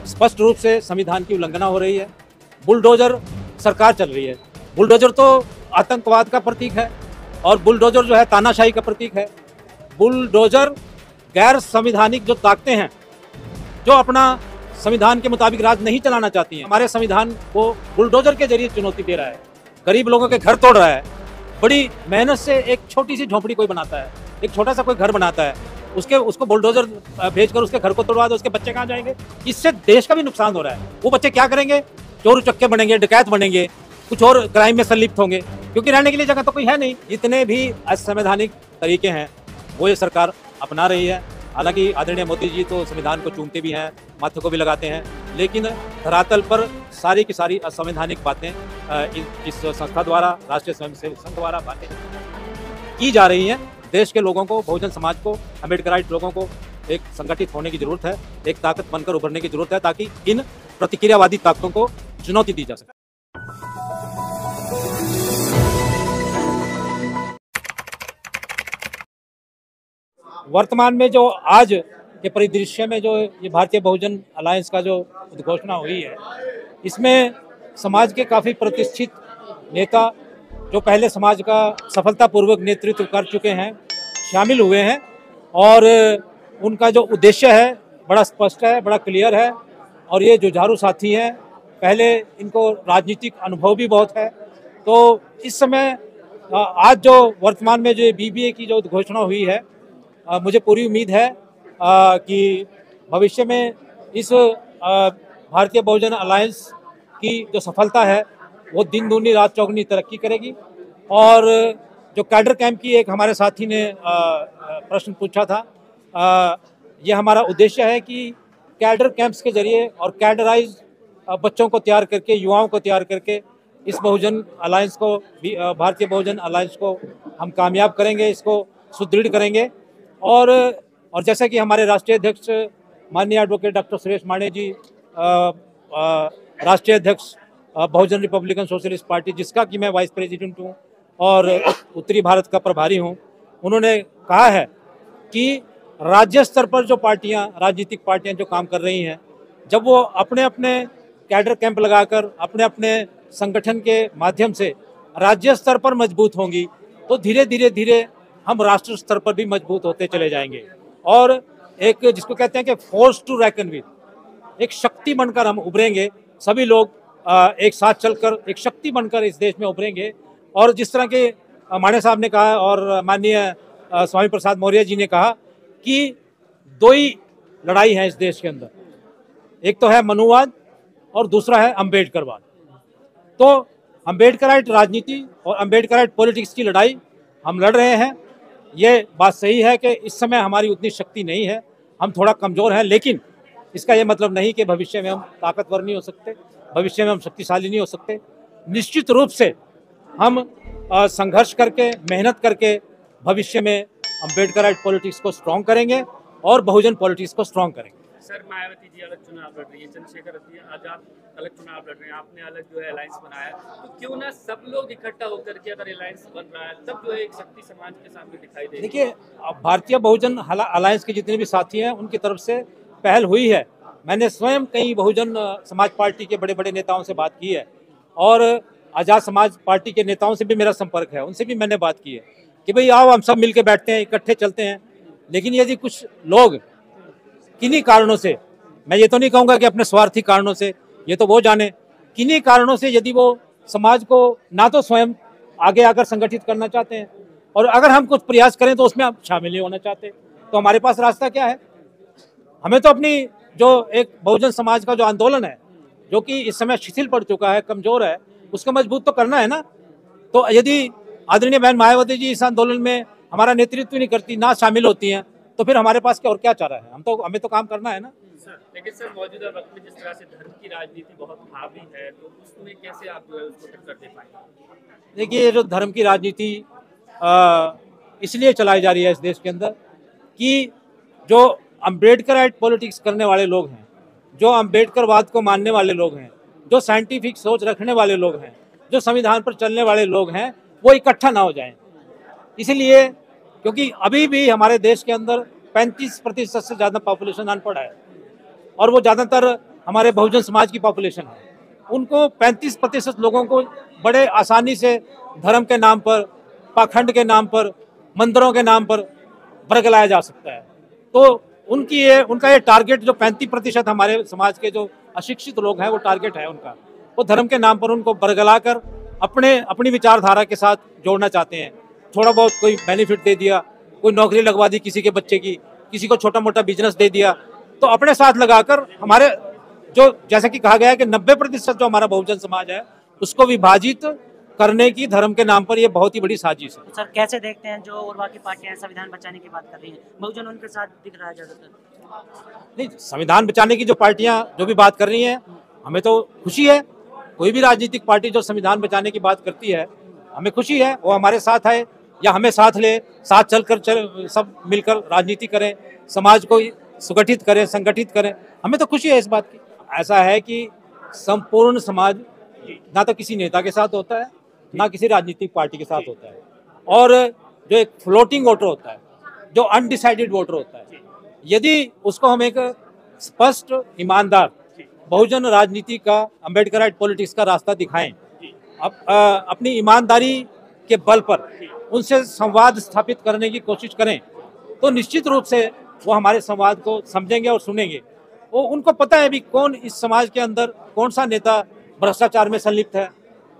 स्पष्ट रूप से संविधान की उल्लंघना हो रही है। बुलडोजर सरकार चल रही है। बुलडोजर तो आतंकवाद का प्रतीक है और बुलडोजर जो है तानाशाही का प्रतीक है। बुलडोजर गैर संवैधानिक जो ताकतें हैं, जो अपना संविधान के मुताबिक राज नहीं चलाना चाहती हैं, हमारे संविधान को बुलडोजर के जरिए चुनौती दे रहा है। गरीब लोगों के घर तोड़ रहा है। बड़ी मेहनत से एक छोटी सी झोंपड़ी कोई बनाता है, एक छोटा सा कोई घर बनाता है, उसको बुलडोजर भेजकर उसके घर को तोड़वा दो, उसके बच्चे कहाँ जाएंगे? इससे देश का भी नुकसान हो रहा है। वो बच्चे क्या करेंगे? चोर उचक्के बनेंगे, डकैत बनेंगे, कुछ और क्राइम में संलिप्त होंगे, क्योंकि रहने के लिए जगह तो कोई है नहीं। जितने भी असंवैधानिक तरीके हैं वो ये सरकार अपना रही है। हालांकि आदरणीय मोदी जी तो संविधान को चूमते भी हैं, माथे को भी लगाते हैं, लेकिन धरातल पर सारी की सारी असंवैधानिक बातें इस संस्था द्वारा, राष्ट्रीय स्वयंसेवक संघ द्वारा बातें की जा रही हैं। देश के लोगों को, बहुजन समाज को, अम्बेडकराइट लोगों को एक संगठित होने की जरूरत है, एक ताकत बनकर उभरने की जरूरत है, ताकि इन प्रतिक्रियावादी ताकतों को चुनौती दी जा सके। वर्तमान में जो आज के परिदृश्य में जो ये भारतीय बहुजन अलायंस का जो उद्घोषणा हुई है, इसमें समाज के काफ़ी प्रतिष्ठित नेता जो पहले समाज का सफलतापूर्वक नेतृत्व कर चुके हैं शामिल हुए हैं, और उनका जो उद्देश्य है बड़ा स्पष्ट है, बड़ा क्लियर है। और ये जुझारू साथी हैं, पहले इनको राजनीतिक अनुभव भी बहुत है। तो इस समय आज जो वर्तमान में जो बीबीए की जो घोषणा हुई है, मुझे पूरी उम्मीद है कि भविष्य में इस भारतीय बहुजन अलायंस की जो सफलता है वो दिन दूनी रात चौगुनी तरक्की करेगी। और जो कैडर कैंप की एक हमारे साथी ने प्रश्न पूछा था, ये हमारा उद्देश्य है कि कैडर कैंप्स के जरिए और कैडराइज बच्चों को तैयार करके, युवाओं को तैयार करके इस बहुजन अलायंस को, भारतीय बहुजन अलायंस को हम कामयाब करेंगे, इसको सुदृढ़ करेंगे। और जैसा कि हमारे राष्ट्रीय अध्यक्ष माननीय एडवोकेट डॉक्टर सुरेश माने जी, राष्ट्रीय अध्यक्ष बहुजन रिपब्लिकन सोशलिस्ट पार्टी, जिसका कि मैं वाइस प्रेसिडेंट हूँ और उत्तरी भारत का प्रभारी हूँ, उन्होंने कहा है कि राज्य स्तर पर जो पार्टियाँ, राजनीतिक पार्टियाँ जो काम कर रही हैं, जब वो अपने अपने कैडर कैंप लगाकर अपने अपने संगठन के माध्यम से राज्य स्तर पर मजबूत होंगी, तो धीरे धीरे हम राष्ट्र स्तर पर भी मजबूत होते चले जाएंगे। और एक जिसको कहते हैं कि फोर्स टू रेकन विद, एक शक्ति बनकर हम उभरेंगे। सभी लोग एक साथ चलकर एक शक्ति बनकर इस देश में उभरेंगे। और जिस तरह के माने साहब ने कहा और माननीय स्वामी प्रसाद मौर्य जी ने कहा कि दो ही लड़ाई है इस देश के अंदर, एक तो है मनुवाद और दूसरा है अम्बेडकरवाद। तो अम्बेडकराइट राजनीति और अम्बेडकराइट पॉलिटिक्स की लड़ाई हम लड़ रहे हैं। ये बात सही है कि इस समय हमारी उतनी शक्ति नहीं है, हम थोड़ा कमज़ोर हैं, लेकिन इसका ये मतलब नहीं कि भविष्य में हम ताकतवर नहीं हो सकते, भविष्य में हम शक्तिशाली नहीं हो सकते। निश्चित रूप से हम संघर्ष करके, मेहनत करके भविष्य में अम्बेडकराइट पॉलिटिक्स को स्ट्रॉन्ग करेंगे और बहुजन पॉलिटिक्स को स्ट्रॉन्ग करेंगे। सर, मायावती जी अलग चुनाव लड़ रही है, चंद्रशेखर आजाद अलग चुनाव लड़ रहे हैं, आपने अलग जो है अलायंस बनाया, तो क्यों ना सब लोग इकट्ठा होकर के अगर अलायंस बन रहा है तब जो है एक शक्ति समाज के सामने दिखाई देगी। देखिए, भारतीय बहुजन अलायंस के जितने भी साथी हैं उनकी तरफ से पहल हुई है। मैंने स्वयं कई बहुजन समाज पार्टी के बड़े बड़े नेताओं से बात की है और आज़ाद समाज पार्टी के नेताओं से भी मेरा संपर्क है, उनसे भी मैंने बात की है कि भाई आओ हम सब मिल के बैठते हैं, इकट्ठे चलते हैं। लेकिन यदि कुछ लोग किन्हीं कारणों से, मैं ये तो नहीं कहूँगा कि अपने स्वार्थी कारणों से, ये तो वो जाने, किन्हीं कारणों से यदि वो समाज को ना तो स्वयं आगे आकर संगठित करना चाहते हैं और अगर हम कुछ प्रयास करें तो उसमें आप शामिल नहीं होना चाहते, तो हमारे पास रास्ता क्या है? हमें तो अपनी जो एक बहुजन समाज का जो आंदोलन है, जो कि इस समय शिथिल पड़ चुका है, कमजोर है, उसको मजबूत तो करना है ना। तो यदि आदरणीय बहन मायावती जी इस आंदोलन में हमारा नेतृत्व नहीं करती, ना शामिल होती हैं, तो फिर हमारे पास क्या और क्या चारा है? हमें तो काम करना है ना। लेकिन सर, मौजूदा वक्त में जिस तरह से धर्म की राजनीति बहुत हावी है, तो उसमें कैसे आप जो है उसको टक्कर दे पाएंगे? देखिए, जो धर्म की राजनीति इसलिए चलाई जा रही है इस देश के अंदर कि जो अम्बेडकराइट पॉलिटिक्स करने वाले लोग हैं, जो अम्बेडकरवाद को मानने वाले लोग हैं, जो साइंटिफिक सोच रखने वाले लोग हैं, जो संविधान पर चलने वाले लोग हैं, वो इकट्ठा ना हो जाएं। इसलिए क्योंकि अभी भी हमारे देश के अंदर 35% से ज़्यादा पॉपुलेशन अनपढ़ है और वो ज़्यादातर हमारे बहुजन समाज की पॉपुलेशन है, उनको 35% लोगों को बड़े आसानी से धर्म के नाम पर, पाखंड के नाम पर, मंदिरों के नाम पर बरगलाया जा सकता है। तो उनका ये टारगेट, जो 35% हमारे समाज के जो अशिक्षित लोग हैं, वो टारगेट है उनका, वो धर्म के नाम पर उनको बरगला कर अपनी विचारधारा के साथ जोड़ना चाहते हैं। थोड़ा बहुत कोई बेनिफिट दे दिया, कोई नौकरी लगवा दी किसी के बच्चे की, किसी को छोटा मोटा बिजनेस दे दिया, तो अपने साथ लगाकर हमारे जो, जैसा कि कहा गया है कि 90% जो हमारा बहुजन समाज है उसको विभाजित करने की धर्म के नाम पर ये बहुत ही बड़ी साजिश है। सर कैसे देखते हैं जो और बाकी पार्टियां संविधान बचाने की बात कर रही हैं, बहुजन उनके साथ दिख रहा है ज्यादातर? नहीं, संविधान बचाने की जो पार्टियां जो भी बात कर रही हैं, हमें तो खुशी है। कोई भी राजनीतिक पार्टी जो संविधान बचाने की बात करती है, हमें खुशी है, वो हमारे साथ है या हमें साथ ले, साथ चलकर सब मिलकर राजनीति करें, समाज को सुगठित करें, संगठित करें, हमें तो खुशी है इस बात की। ऐसा है कि संपूर्ण समाज ना तो किसी नेता के साथ होता है, ना किसी राजनीतिक पार्टी के साथ होता है, और जो एक फ्लोटिंग वोटर होता है, जो अनडिसाइडेड वोटर होता है, यदि उसको हम एक स्पष्ट, ईमानदार बहुजन राजनीति का, अम्बेडकराइट पॉलिटिक्स का रास्ता दिखाएं, अपनी ईमानदारी के बल पर उनसे संवाद स्थापित करने की कोशिश करें, तो निश्चित रूप से वो हमारे संवाद को समझेंगे और सुनेंगे। वो उनको पता है भी कौन इस समाज के अंदर, कौन सा नेता भ्रष्टाचार में संलिप्त है,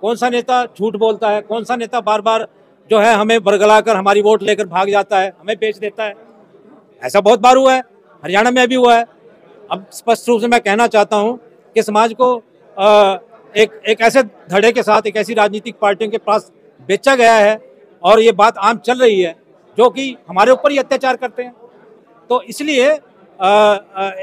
कौन सा नेता झूठ बोलता है, कौन सा नेता बार बार जो है हमें बरगलाकर हमारी वोट लेकर भाग जाता है, हमें बेच देता है। ऐसा बहुत बार हुआ है, हरियाणा में भी हुआ है। अब स्पष्ट रूप से मैं कहना चाहता हूं कि समाज को एक ऐसे धड़े के साथ, एक ऐसी राजनीतिक पार्टियों के पास बेचा गया है, और ये बात आम चल रही है, जो कि हमारे ऊपर ही अत्याचार करते हैं। तो इसलिए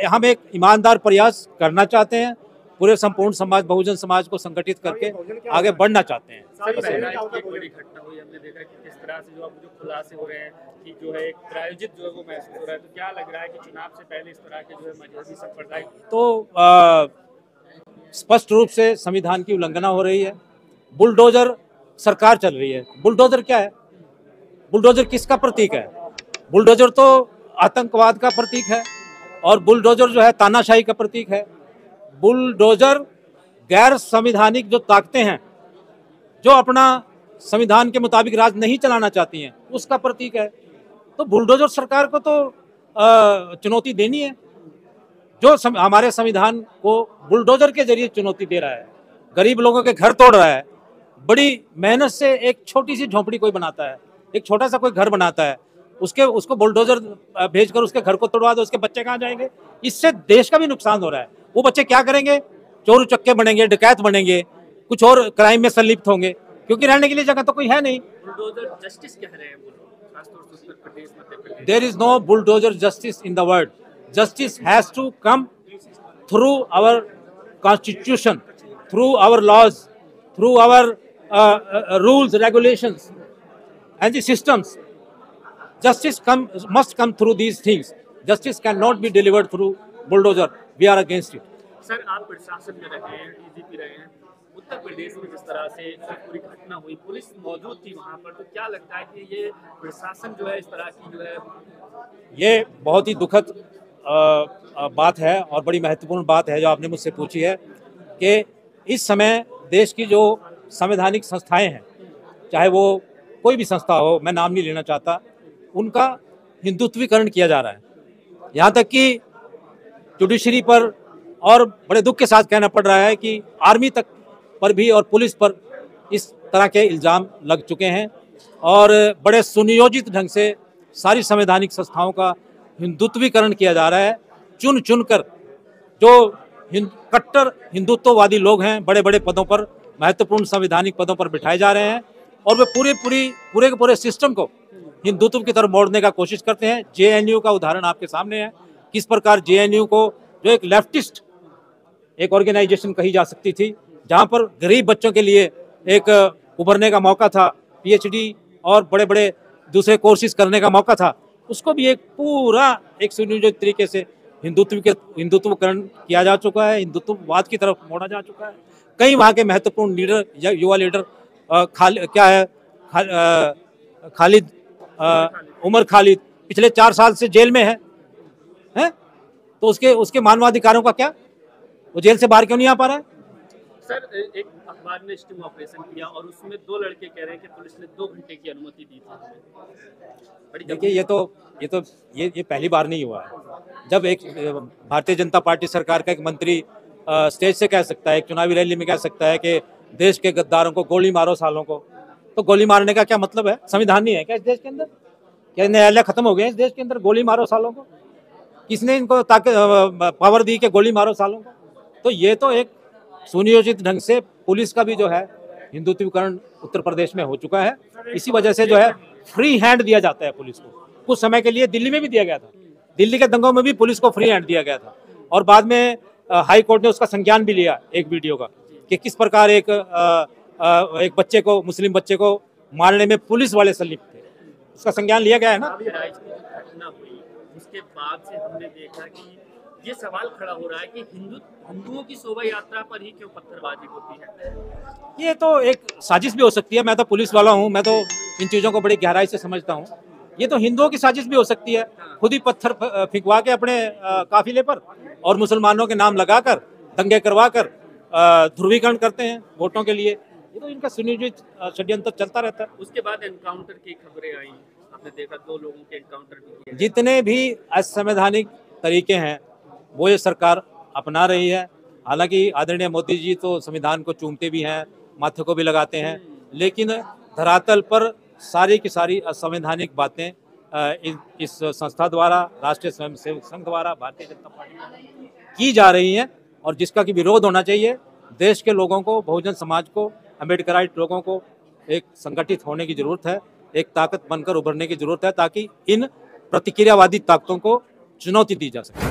हम एक ईमानदार प्रयास करना चाहते हैं, पूरे संपूर्ण समाज, बहुजन समाज को संगठित करके आगे बढ़ना चाहते हैं। एक बड़ी घटना हुई, हमने देखा कि किस तरह से जो खुलासे हो रहे हैं कि जो है एक प्रायोजित जो है वो महसूस हो रहा है, तो क्या लग रहा है कि चुनाव से पहले इस तरह के जो है मजहबी संप्रदाय, तो स्पष्ट रूप से संविधान की उल्लंघना हो रही है। बुलडोजर सरकार चल रही है। बुलडोजर क्या है? बुलडोजर किसका प्रतीक है? बुलडोजर तो आतंकवाद का प्रतीक है, और बुलडोजर जो है तानाशाही का प्रतीक है। बुलडोजर गैर संवैधानिक जो ताकतें हैं, जो अपना संविधान के मुताबिक राज नहीं चलाना चाहती हैं, उसका प्रतीक है। तो बुलडोजर सरकार को तो चुनौती देनी है, जो हमारे संविधान को बुलडोजर के जरिए चुनौती दे रहा है, गरीब लोगों के घर तोड़ रहा है। बड़ी मेहनत से एक छोटी सी झोंपड़ी कोई बनाता है, एक छोटा सा कोई घर बनाता है, उसको बुलडोजर भेजकर उसके घर को तोड़वा दो, उसके बच्चे कहाँ जाएंगे? इससे देश का भी नुकसान हो रहा है। वो बच्चे क्या करेंगे? चोर उचक्के बनेंगे, डकैत बनेंगे, कुछ और क्राइम में संलिप्त होंगे, क्योंकि रहने के लिए जगह तो कोई है नहीं। बुलडोजर जस्टिस कह रहे हैं वो लोग, खासतौर से Uttar Pradesh, Madhya Pradesh. There is no bulldozer justice in the world. Justice has to come through our constitution, through our laws, through our rules, regulations and the systems. Justice must come through these things. Justice cannot be delivered through bulldozer. We are against it. Sir, आप प्रशासन में रहे हैं, DGP रहे हैं, उत्तर प्रदेश में जिस तरह से पूरी घटना हुई, पुलिस मौजूद थी वहाँ पर, तो क्या लगता है कि ये प्रशासन जो है इस तरह की जो है, ये बहुत ही दुखद बात है और बड़ी महत्वपूर्ण बात है जो आपने मुझसे पूछी है, कि इस समय देश की जो संवैधानिक संस्थाएं हैं, चाहे वो कोई भी संस्था हो, मैं नाम नहीं लेना चाहता, उनका हिंदुत्वीकरण किया जा रहा है। यहाँ तक कि जुडिशरी पर, और बड़े दुख के साथ कहना पड़ रहा है कि आर्मी तक पर भी और पुलिस पर इस तरह के इल्ज़ाम लग चुके हैं, और बड़े सुनियोजित ढंग से सारी संवैधानिक संस्थाओं का हिंदुत्वीकरण किया जा रहा है। चुन चुन कर जो कट्टर हिंदुत्ववादी लोग हैं, बड़े बड़े पदों पर, महत्वपूर्ण संवैधानिक पदों पर बिठाए जा रहे हैं, और वे पूरे के पूरे सिस्टम को हिंदुत्व की तरफ मोड़ने का कोशिश करते हैं। जेएनयू का उदाहरण आपके सामने है, किस प्रकार जेएनयू को, जो एक लेफ्टिस्ट एक ऑर्गेनाइजेशन कही जा सकती थी, जहां पर गरीब बच्चों के लिए एक उभरने का मौका था, पीएचडी और बड़े बड़े दूसरे कोर्सेज करने का मौका था, उसको भी एक पूरा एक सुनियोजित तरीके से हिंदुत्वकरण किया जा चुका है, हिंदुत्ववाद की तरफ मोड़ा जा चुका है। कई वहाँ के महत्वपूर्ण लीडर, युवा लीडर, उमर खालिद पिछले 4 साल से जेल में है? तो उसके मानवाधिकारों का क्या? वो जेल से बाहर क्यों नहीं आ पा रहा है? सर, एक अखबार ने स्टिंग ऑपरेशन किया और उसमें 2 लड़के कह रहे हैं कि पुलिस ने 2 घंटे की अनुमति दी थी हमें। बड़ी देखिए, ये पहली बार नहीं हुआ है। जब एक भारतीय जनता पार्टी सरकार का एक मंत्री स्टेज से कह सकता है, एक चुनावी रैली में कह सकता है कि देश के गद्दारों को गोली मारो सालों को, तो गोली मारने का क्या मतलब है? संविधान नहीं है क्या इस देश के अंदर? क्या न्यायालय खत्म हो गए इस देश के अंदर? गोली मारो सालों को, किसने इनको पावर दी कि गोली मारो सालों को? तो ये तो एक सुनियोजित ढंग से पुलिस का भी जो है हिंदुत्वीकरण उत्तर प्रदेश में हो चुका है। इसी वजह से जो है फ्री हैंड दिया जाता है पुलिस को। कुछ समय के लिए दिल्ली में भी दिया गया था, दिल्ली के दंगों में भी पुलिस को फ्री हैंड दिया गया था, और बाद में हाई कोर्ट ने उसका संज्ञान भी लिया एक वीडियो का, कि किस प्रकार एक बच्चे को, मुस्लिम बच्चे को मारने में पुलिस वाले संलिप्त थे। उसका संज्ञान लिया गया है ना। अभी राइट्स की जो घटना हुई उसके बाद से हमने देखा कि ये सवाल खड़ा हो रहा है कि हिंदुओं की शोभा यात्रा पर ही क्यों पत्थरबाजी होती है। ये तो एक साजिश भी हो सकती है। मैं तो पुलिस वाला हूँ, मैं तो इन चीज़ों को बड़ी गहराई से समझता हूँ। ये तो हिंदुओं की साजिश भी हो सकती है, खुद ही पत्थर फिंकवा के अपने काफिले पर और मुसलमानों के नाम लगाकर दंगे करवा कर ध्रुवीकरण करते हैं वोटों के लिए। ये तो इनका सुनियोजित षड्यंत्र चलता रहता है। उसके बाद एनकाउंटर की खबरें आई, आपने देखा 2 लोगों के एनकाउंटर भी किए। जितने भी असंवैधानिक तरीके हैं वो ये सरकार अपना रही है। हालांकि आदरणीय मोदी जी तो संविधान को चूमते भी हैं, माथे को भी लगाते हैं, लेकिन धरातल पर सारी की सारी असंवैधानिक बातें इस संस्था द्वारा, राष्ट्रीय स्वयंसेवक संघ द्वारा, भारतीय जनता पार्टी द्वारा की जा रही हैं, और जिसका कि विरोध होना चाहिए। देश के लोगों को, बहुजन समाज को, अम्बेडकराइट लोगों को एक संगठित होने की जरूरत है, एक ताकत बनकर उभरने की जरूरत है, ताकि इन प्रतिक्रियावादी ताकतों को चुनौती दी जा सके।